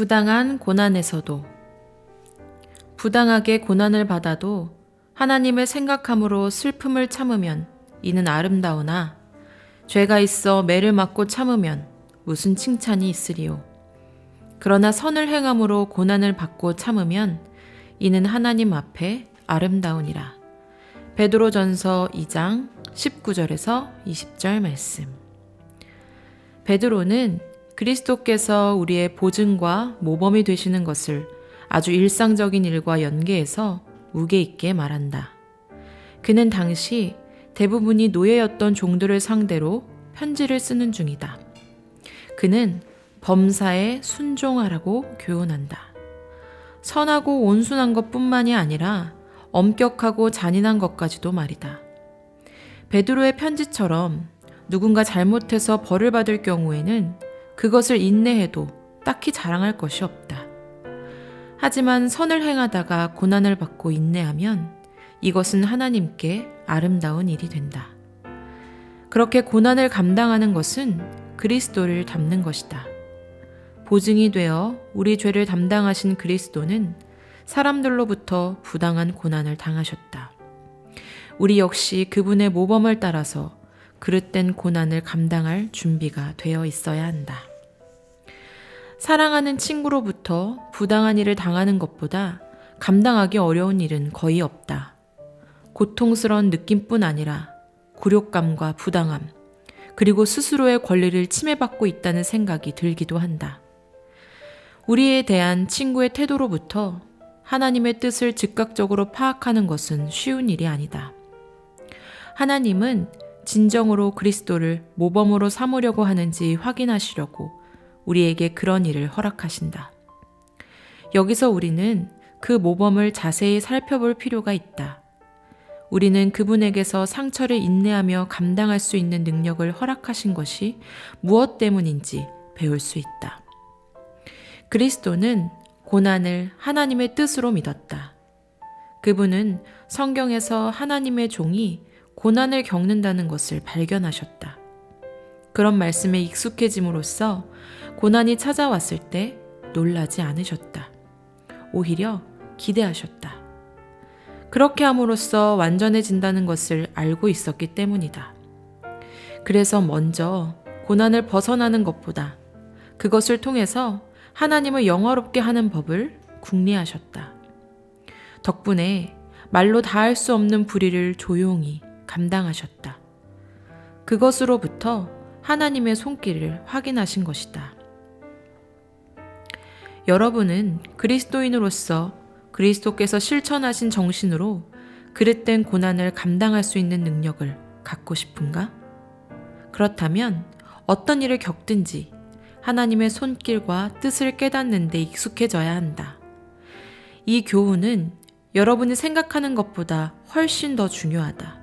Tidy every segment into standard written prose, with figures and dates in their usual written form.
부당한 고난에서도 부당하게 고난을 받아도 하나님을 생각함으로 슬픔을 참으면 이는 아름다우나 죄가 있어 매를 맞고 참으면 무슨 칭찬이 있으리요. 그러나 선을 행함으로 고난을 받고 참으면 이는 하나님 앞에 아름다우니라. 베드로전서 2장 19절에서 20절 말씀. 베드로는 그리스도께서 우리의 보증과 모범이 되시는 것을 아주 일상적인 일과 연계해서 무게 있게 말한다. 그는 당시 대부분이 노예였던 종들을 상대로 편지를 쓰는 중이다. 그는 범사에 순종하라고 교훈한다. 선하고 온순한 것뿐만이 아니라 엄격하고 잔인한 것까지도 말이다. 베드로의 편지처럼 누군가 잘못해서 벌을 받을 경우에는 그것을 인내해도 딱히 자랑할 것이 없다. 하지만 선을 행하다가 고난을 받고 인내하면 이것은 하나님께 아름다운 일이 된다. 그렇게 고난을 감당하는 것은 그리스도를 닮는 것이다. 보증이 되어 우리 죄를 담당하신 그리스도는 사람들로부터 부당한 고난을 당하셨다. 우리 역시 그분의 모범을 따라서 그릇된 고난을 감당할 준비가 되어 있어야 한다. 사랑하는 친구로부터 부당한 일을 당하는 것보다 감당하기 어려운 일은 거의 없다. 고통스러운 느낌뿐 아니라 굴욕감과 부당함, 그리고 스스로의 권리를 침해받고 있다는 생각이 들기도 한다. 우리에 대한 친구의 태도로부터 하나님의 뜻을 즉각적으로 파악하는 것은 쉬운 일이 아니다. 하나님은 진정으로 그리스도를 모범으로 삼으려고 하는지 확인하시려고 우리에게 그런 일을 허락하신다. 여기서 우리는 그 모범을 자세히 살펴볼 필요가 있다. 우리는 그분에게서 상처를 인내하며 감당할 수 있는 능력을 허락하신 것이 무엇 때문인지 배울 수 있다. 그리스도는 고난을 하나님의 뜻으로 믿었다. 그분은 성경에서 하나님의 종이 고난을 겪는다는 것을 발견하셨다. 그런 말씀에 익숙해짐으로써 고난이 찾아왔을 때 놀라지 않으셨다. 오히려 기대하셨다. 그렇게 함으로써 완전해진다는 것을 알고 있었기 때문이다. 그래서 먼저 고난을 벗어나는 것보다 그것을 통해서 하나님을 영화롭게 하는 법을 궁리하셨다. 덕분에 말로 다할 수 없는 불의를 조용히 감당하셨다. 그것으로부터 하나님의 손길을 확인하신 것이다. 여러분은 그리스도인으로서 그리스도께서 실천하신 정신으로 그릇된 고난을 감당할 수 있는 능력을 갖고 싶은가? 그렇다면 어떤 일을 겪든지 하나님의 손길과 뜻을 깨닫는 데 익숙해져야 한다. 이 교훈은 여러분이 생각하는 것보다 훨씬 더 중요하다.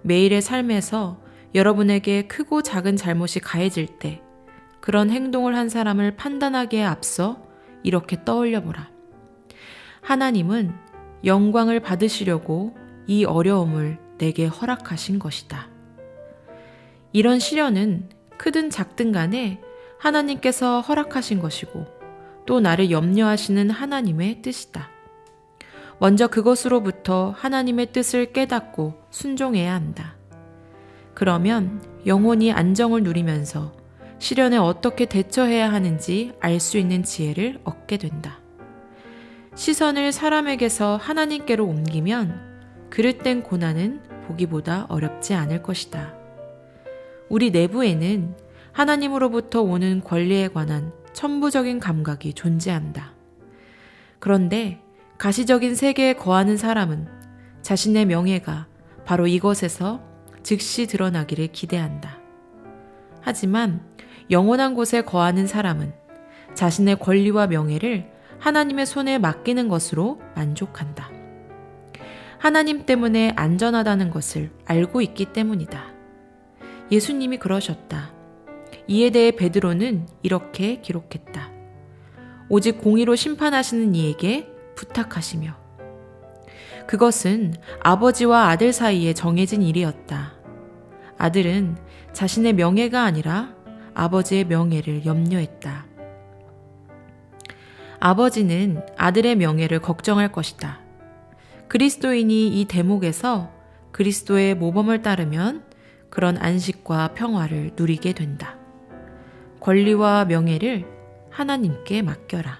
매일의 삶에서 여러분에게 크고 작은 잘못이 가해질 때 그런 행동을 한 사람을 판단하기에 앞서 이렇게 떠올려보라. 하나님은 영광을 받으시려고 이 어려움을 내게 허락하신 것이다. 이런 시련은 크든 작든 간에 하나님께서 허락하신 것이고 또 나를 염려하시는 하나님의 뜻이다. 먼저 그것으로부터 하나님의 뜻을 깨닫고 순종해야 한다. 그러면 영혼이 안정을 누리면서 시련에 어떻게 대처해야 하는지 알 수 있는 지혜를 얻게 된다. 시선을 사람에게서 하나님께로 옮기면 그릇된 고난은 보기보다 어렵지 않을 것이다. 우리 내부에는 하나님으로부터 오는 권리에 관한 천부적인 감각이 존재한다. 그런데 가시적인 세계에 거하는 사람은 자신의 명예가 바로 이것에서 즉시 드러나기를 기대한다. 하지만 영원한 곳에 거하는 사람은 자신의 권리와 명예를 하나님의 손에 맡기는 것으로 만족한다. 하나님 때문에 안전하다는 것을 알고 있기 때문이다. 예수님이 그러셨다. 이에 대해 베드로는 이렇게 기록했다. 오직 공의로 심판하시는 이에게 부탁하시며. 그것은 아버지와 아들 사이에 정해진 일이었다. 아들은 자신의 명예가 아니라 아버지의 명예를 염려했다. 아버지는 아들의 명예를 걱정할 것이다. 그리스도인이 이 대목에서 그리스도의 모범을 따르면 그런 안식과 평화를 누리게 된다. 권리와 명예를 하나님께 맡겨라.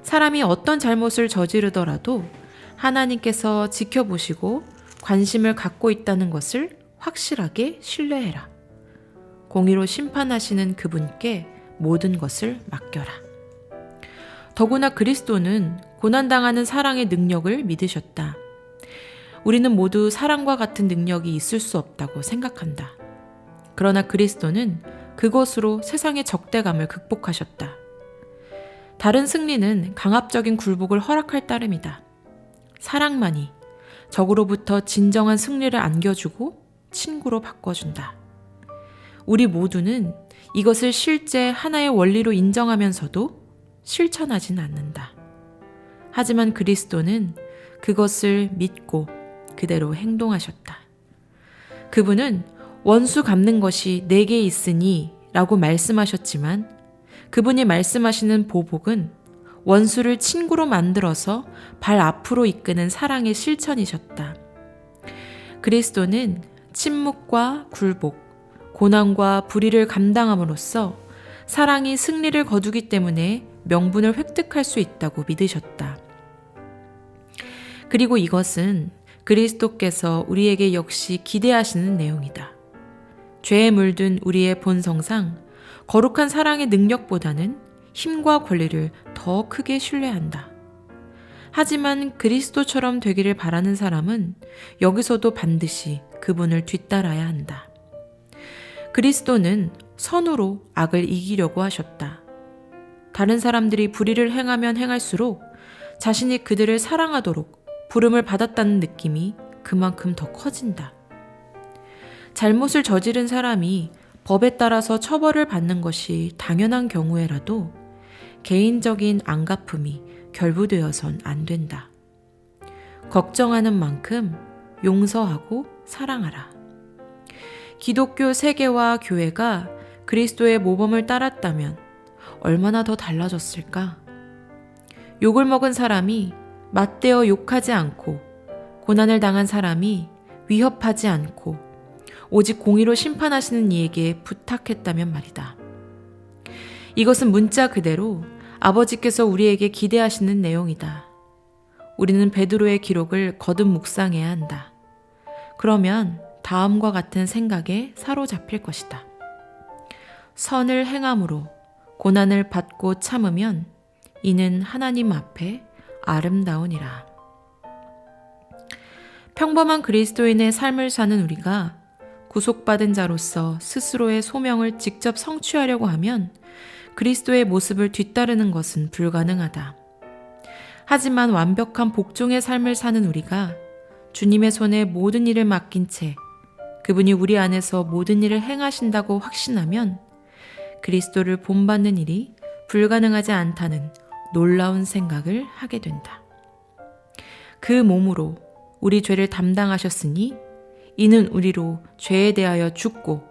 사람이 어떤 잘못을 저지르더라도 하나님께서 지켜보시고 관심을 갖고 있다는 것을 확실하게 신뢰해라. 공의로 심판하시는 그분께 모든 것을 맡겨라. 더구나 그리스도는 고난당하는 사랑의 능력을 믿으셨다. 우리는 모두 사랑과 같은 능력이 있을 수 없다고 생각한다. 그러나 그리스도는 그것으로 세상의 적대감을 극복하셨다. 다른 승리는 강압적인 굴복을 허락할 따름이다. 사랑만이 적으로부터 진정한 승리를 안겨주고 친구로 바꿔준다. 우리 모두는 이것을 실제 하나의 원리로 인정하면서도 실천하진 않는다. 하지만 그리스도는 그것을 믿고 그대로 행동하셨다. 그분은 원수 갚는 것이 내게 있으니 라고 말씀하셨지만 그분이 말씀하시는 보복은 원수를 친구로 만들어서 발 앞으로 이끄는 사랑의 실천이셨다. 그리스도는 침묵과 굴복, 고난과 불의를 감당함으로써 사랑이 승리를 거두기 때문에 명분을 획득할 수 있다고 믿으셨다. 그리고 이것은 그리스도께서 우리에게 역시 기대하시는 내용이다. 죄에 물든 우리의 본성상 거룩한 사랑의 능력보다는 힘과 권리를 더 크게 신뢰한다. 하지만 그리스도처럼 되기를 바라는 사람은 여기서도 반드시 그분을 뒤따라야 한다. 그리스도는 선으로 악을 이기려고 하셨다. 다른 사람들이 불의를 행하면 행할수록 자신이 그들을 사랑하도록 부름을 받았다는 느낌이 그만큼 더 커진다. 잘못을 저지른 사람이 법에 따라서 처벌을 받는 것이 당연한 경우에라도 개인적인 안갚음이 결부되어선 안 된다. 걱정하는 만큼 용서하고 사랑하라. 기독교 세계와 교회가 그리스도의 모범을 따랐다면 얼마나 더 달라졌을까? 욕을 먹은 사람이 맞대어 욕하지 않고 고난을 당한 사람이 위협하지 않고 오직 공의로 심판하시는 이에게 부탁했다면 말이다. 이것은 문자 그대로 아버지께서 우리에게 기대하시는 내용이다. 우리는 베드로의 기록을 거듭 묵상해야 한다. 그러면 다음과 같은 생각에 사로잡힐 것이다. 선을 행함으로 고난을 받고 참으면 이는 하나님 앞에 아름다우니라. 평범한 그리스도인의 삶을 사는 우리가 구속받은 자로서 스스로의 소명을 직접 성취하려고 하면 그리스도의 모습을 뒤따르는 것은 불가능하다. 하지만 완벽한 복종의 삶을 사는 우리가 주님의 손에 모든 일을 맡긴 채 그분이 우리 안에서 모든 일을 행하신다고 확신하면 그리스도를 본받는 일이 불가능하지 않다는 놀라운 생각을 하게 된다. 그 몸으로 우리 죄를 담당하셨으니 이는 우리로 죄에 대하여 죽고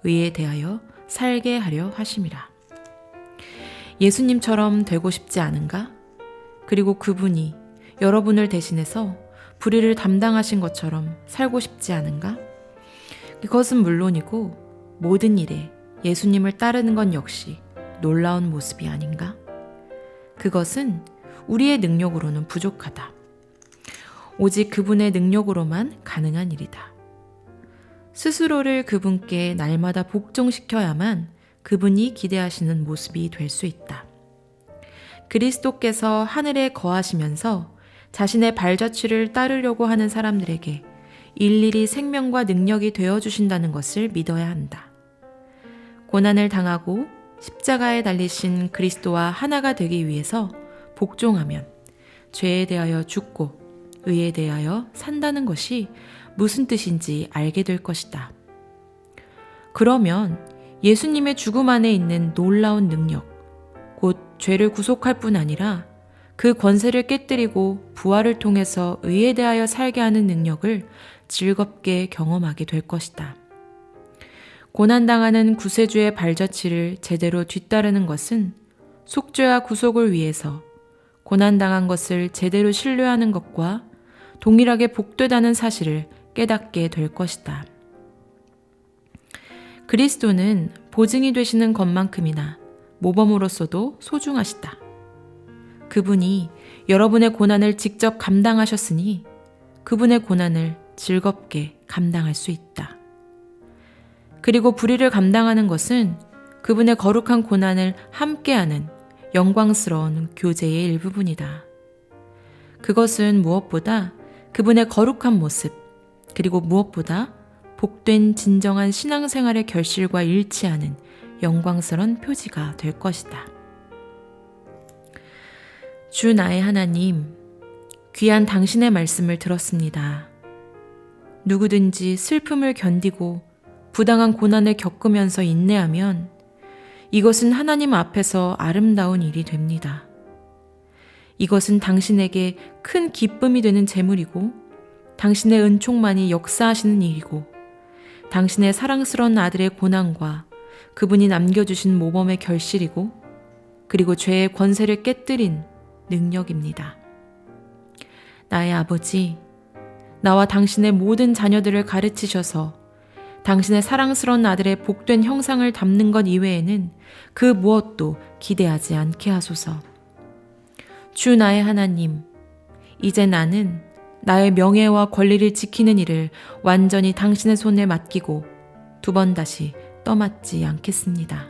의에 대하여 살게 하려 하심이라. 예수님처럼 되고 싶지 않은가? 그리고 그분이 여러분을 대신해서 불의를 담당하신 것처럼 살고 싶지 않은가? 그것은 물론이고 모든 일에 예수님을 따르는 건 역시 놀라운 모습이 아닌가? 그것은 우리의 능력으로는 부족하다. 오직 그분의 능력으로만 가능한 일이다. 스스로를 그분께 날마다 복종시켜야만 그분이 기대하시는 모습이 될 수 있다. 그리스도께서 하늘에 거하시면서 자신의 발자취를 따르려고 하는 사람들에게 일일이 생명과 능력이 되어주신다는 것을 믿어야 한다. 고난을 당하고 십자가에 달리신 그리스도와 하나가 되기 위해서 복종하면 죄에 대하여 죽고 의에 대하여 산다는 것이 무슨 뜻인지 알게 될 것이다. 그러면 예수님의 죽음 안에 있는 놀라운 능력, 곧 죄를 구속할 뿐 아니라 그 권세를 깨뜨리고 부활을 통해서 의에 대하여 살게 하는 능력을 즐겁게 경험하게 될 것이다. 고난당하는 구세주의 발자취를 제대로 뒤따르는 것은 속죄와 구속을 위해서 고난당한 것을 제대로 신뢰하는 것과 동일하게 복되다는 사실을 깨닫게 될 것이다. 그리스도는 보증이 되시는 것만큼이나 모범으로서도 소중하시다. 그분이 여러분의 고난을 직접 감당하셨으니 그분의 고난을 즐겁게 감당할 수 있다. 그리고 불의를 감당하는 것은 그분의 거룩한 고난을 함께하는 영광스러운 교제의 일부분이다. 그것은 무엇보다 그분의 거룩한 모습, 그리고 무엇보다 복된 진정한 신앙생활의 결실과 일치하는 영광스러운 표지가 될 것이다. 주 나의 하나님, 귀한 당신의 말씀을 들었습니다. 누구든지 슬픔을 견디고 부당한 고난을 겪으면서 인내하면 이것은 하나님 앞에서 아름다운 일이 됩니다. 이것은 당신에게 큰 기쁨이 되는 재물이고 당신의 은총만이 역사하시는 일이고 당신의 사랑스러운 아들의 고난과 그분이 남겨주신 모범의 결실이고 그리고 죄의 권세를 깨뜨린 능력입니다. 나의 아버지, 나와 당신의 모든 자녀들을 가르치셔서 당신의 사랑스러운 아들의 복된 형상을 담는 것 이외에는 그 무엇도 기대하지 않게 하소서. 주 나의 하나님, 이제 나는 나의 명예와 권리를 지키는 일을 완전히 당신의 손에 맡기고 두 번 다시 떠맡지 않겠습니다.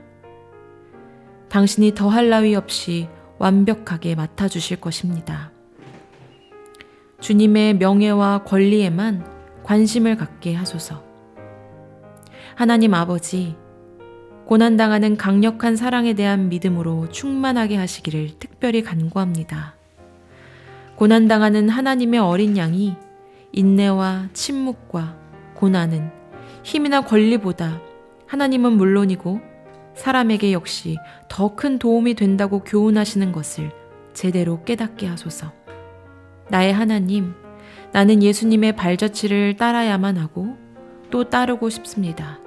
당신이 더할 나위 없이 완벽하게 맡아주실 것입니다. 주님의 명예와 권리에만 관심을 갖게 하소서. 하나님 아버지, 고난당하는 강력한 사랑에 대한 믿음으로 충만하게 하시기를 특별히 간구합니다. 고난당하는 하나님의 어린 양이 인내와 침묵과 고난은 힘이나 권리보다 하나님은 물론이고 사람에게 역시 더 큰 도움이 된다고 교훈하시는 것을 제대로 깨닫게 하소서. 나의 하나님, 나는 예수님의 발자취를 따라야만 하고 또 따르고 싶습니다.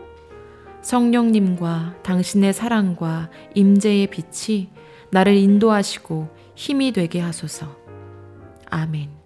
성령님과 당신의 사랑과 임재의 빛이 나를 인도하시고 힘이 되게 하소서. 아멘.